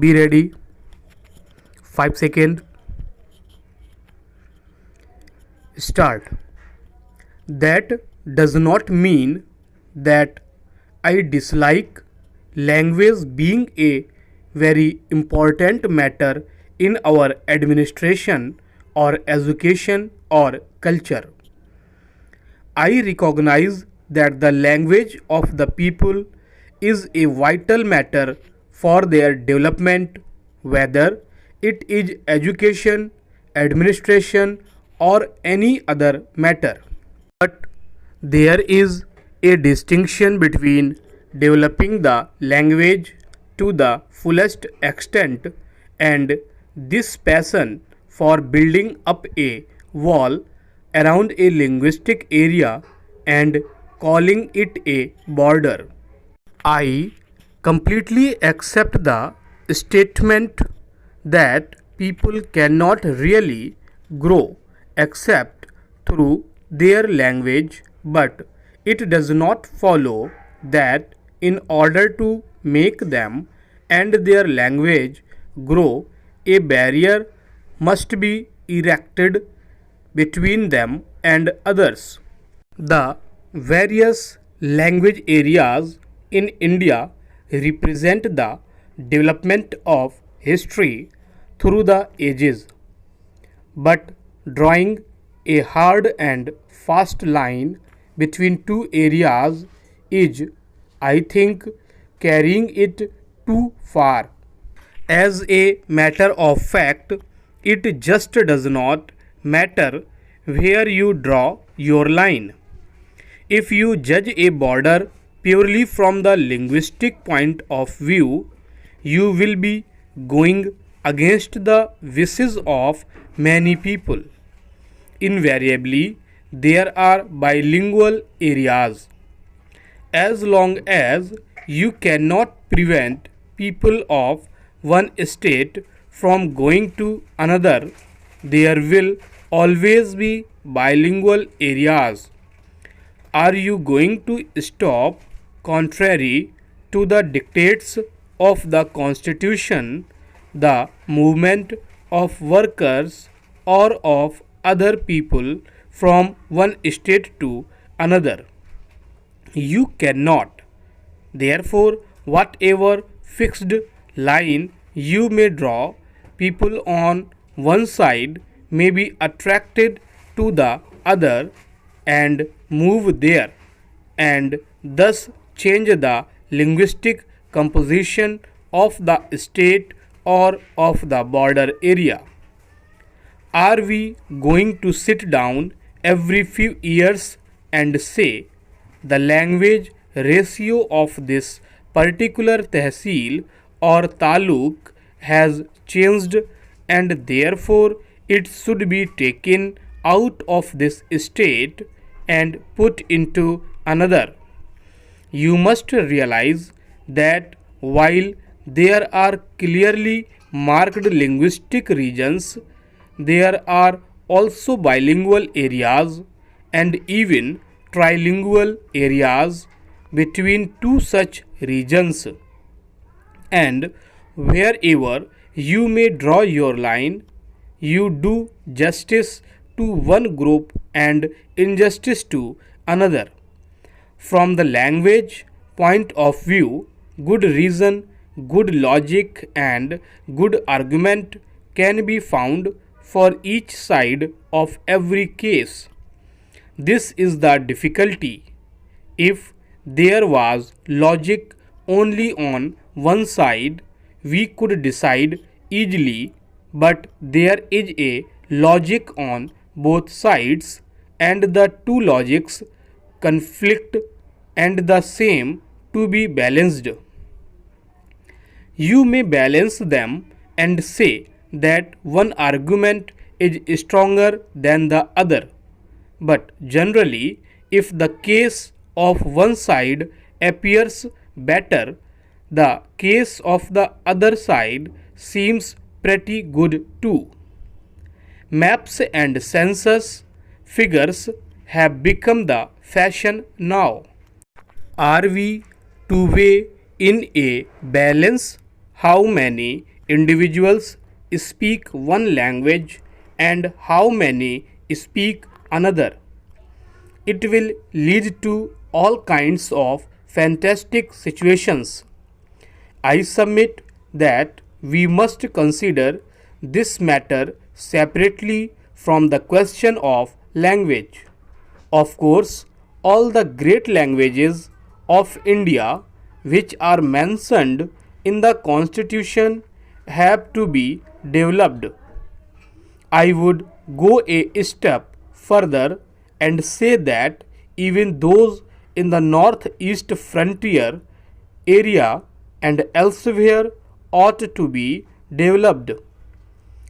Be ready. 5 seconds. Start. That does not mean that I dislike language being a very important matter in our administration or education or culture. I recognize that the language of the people is a vital matter for their development, whether it is education, administration, or any other matter. But there is a distinction between developing the language to the fullest extent and this passion for building up a wall around a linguistic area and calling it a border. I completely accept the statement that people cannot really grow except through their language, but it does not follow that in order to make them and their language grow, a barrier must be erected between them and others. The various language areas in India represent the development of history through the ages. But drawing a hard and fast line between two areas is, I think, carrying it too far. As a matter of fact, it just does not matter where you draw your line. If you judge a border purely from the linguistic point of view, you will be going against the wishes of many people. Invariably, there are bilingual areas. As long as you cannot prevent people of one state from going to another, there will always be bilingual areas. Are you going to stop, contrary to the dictates of the Constitution, the movement of workers or of other people from one state to another? You cannot. Therefore, whatever fixed line you may draw, people on one side may be attracted to the other and move there, and thus change the linguistic composition of the state or of the border area. Are we going to sit down every few years and say the language ratio of this particular tehsil or taluk has changed and therefore it should be taken out of this state and put into another? You must realize that while there are clearly marked linguistic regions, there are also bilingual areas and even trilingual areas between two such regions. And wherever you may draw your line, you do justice to one group and injustice to another. From the language point of view, good reason, good logic, and good argument can be found for each side of every case. This is the difficulty. If there was logic only on one side, we could decide easily, but there is a logic on both sides, and the two logics conflict and the same to be balanced. You may balance them and say that one argument is stronger than the other, but generally, if the case of one side appears better, the case of the other side seems pretty good too. Maps and census figures have become the fashion now. Are we to weigh in a balance how many individuals speak one language and how many speak another. It will lead to all kinds of fantastic situations. I submit that we must consider this matter separately from the question of language. Of course, all the great languages of India which are mentioned in the constitution have to be developed. I would go a step further and say that even those in the northeast frontier area and elsewhere ought to be developed.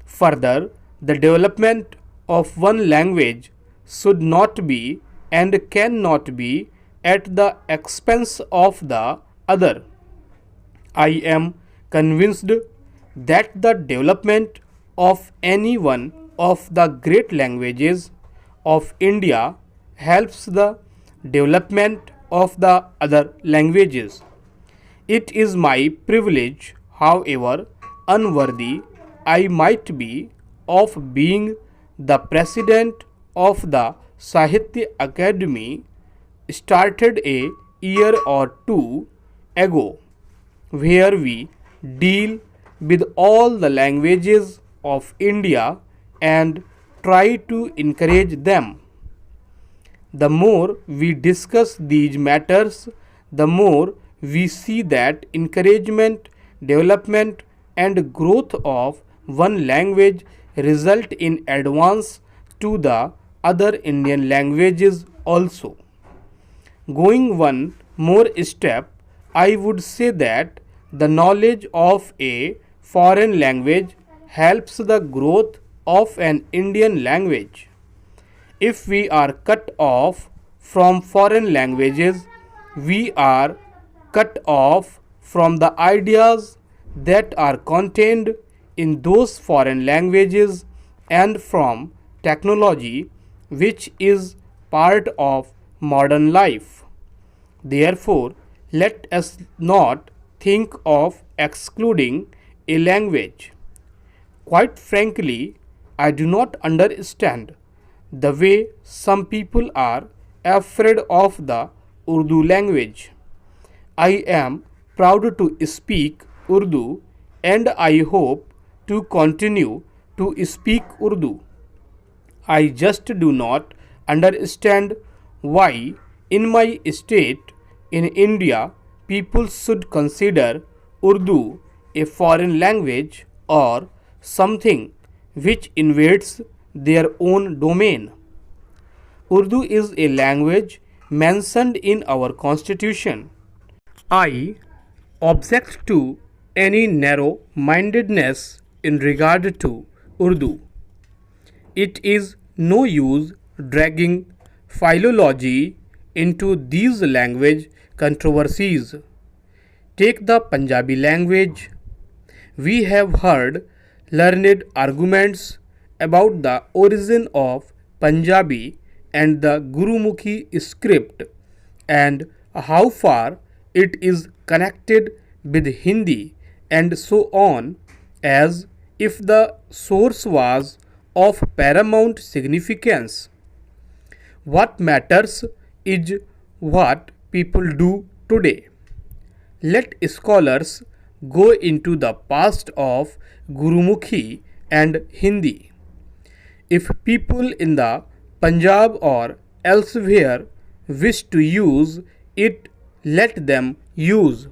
Further, the development of one language should not be and cannot be at the expense of the other. I am convinced that the development of any one of the great languages of India helps the development of the other languages. It is my privilege, however unworthy I might be, of being the president of the Sahitya Academy, started a year or two ago, where we deal with all the languages of India and try to encourage them. The more we discuss these matters, the more we see that encouragement, development, and growth of one language result in advance to the other Indian languages also. Going one more step, I would say that the knowledge of a foreign language helps the growth of an Indian language. If we are cut off from foreign languages, we are cut off from the ideas that are contained in those foreign languages and from technology which is part of modern life. Therefore, let us not think of excluding a language. Quite frankly, I do not understand the way some people are afraid of the Urdu language. I am proud to speak Urdu and I hope to continue to speak Urdu. I just do not understand why in my state in India people should consider Urdu a foreign language or something which invades their own domain. Urdu is a language mentioned in our constitution. I object to any narrow mindedness in regard to Urdu. It is no use dragging philology into these language controversies. Take the Punjabi language. We have heard learned arguments about the origin of Punjabi and the Gurumukhi script and how far it is connected with Hindi and so on, as if the source was of paramount significance. What matters is what people do today. Let scholars go into the past of Gurumukhi and Hindi. If people in the Punjab or elsewhere wish to use it, let them use.